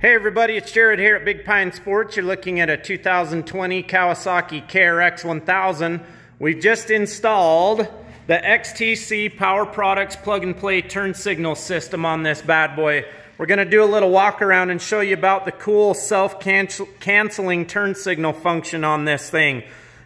Hey everybody, it's Jared here at Big Pine Sports. You're looking at a 2020 Kawasaki KRX 1000. We've just installed the XTC Power Products plug and play turn signal system on this bad boy. We're going to do a little walk around and show you about the cool self-canceling turn signal function on this thing.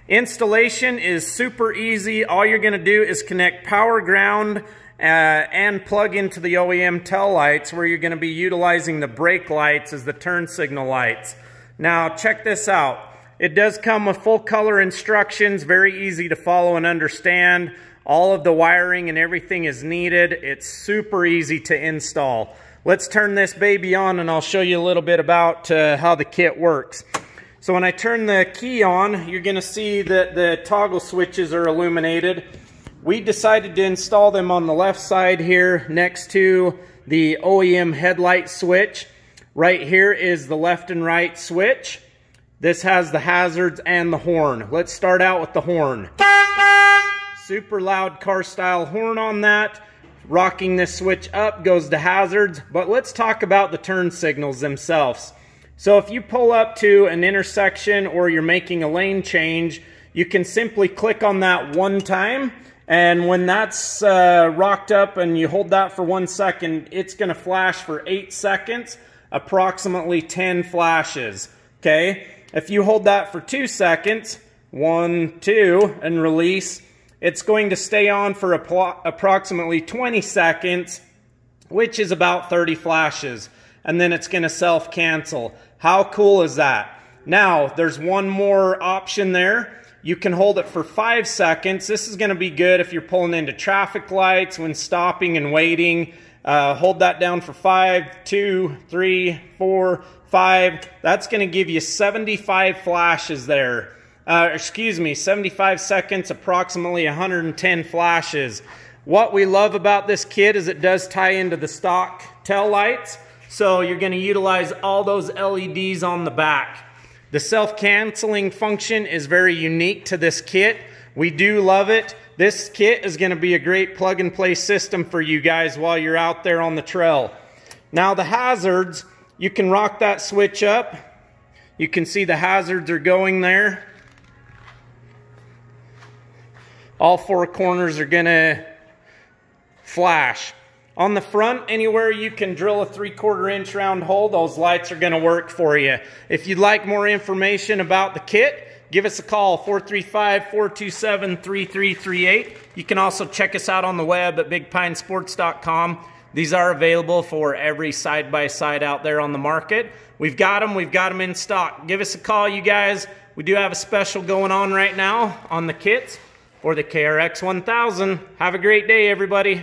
Installation is super easy. All you're going to do is connect power ground and plug into the OEM tail lights, where you're going to be utilizing the brake lights as the turn signal lights. Now check this out. It does come with full color instructions, very easy to follow and understand. All of the wiring and everything is needed. It's super easy to install. Let's turn this baby on and I'll show you a little bit about how the kit works. So when I turn the key on, you're going to see that the toggle switches are illuminated. We decided to install them on the left side here next to the OEM headlight switch. Right here is the left and right switch. This has the hazards and the horn. Let's start out with the horn. Super loud car style horn on that. Rocking this switch up goes to hazards, but let's talk about the turn signals themselves. So if you pull up to an intersection or you're making a lane change, you can simply click on that one time. And when that's rocked up and you hold that for 1 second, it's going to flash for 8 seconds, approximately 10 flashes. Okay? If you hold that for 2 seconds, 1, 2, and release, it's going to stay on for approximately 20 seconds, which is about 30 flashes. And then it's going to self-cancel. How cool is that? Now, there's one more option there. You can hold it for 5 seconds. This is going to be good if you're pulling into traffic lights when stopping and waiting. Hold that down for 5, 2, 3, 4, 5. That's going to give you 75 flashes there. 75 seconds, approximately 110 flashes. What we love about this kit is it does tie into the stock tail lights. So you're going to utilize all those LEDs on the back. The self-canceling function is very unique to this kit. We do love it. This kit is going to be a great plug-and-play system for you guys while you're out there on the trail. Now the hazards, you can rock that switch up. You can see the hazards are going there. All 4 corners are going to flash. On the front, anywhere you can drill a 3/4 inch round hole, those lights are going to work for you. If you'd like more information about the kit, give us a call, 435-427-3338. You can also check us out on the web at bigpinesports.com. These are available for every side-by-side out there on the market. We've got them in stock. Give us a call, you guys. We do have a special going on right now on the kits for the KRX 1000. Have a great day, everybody.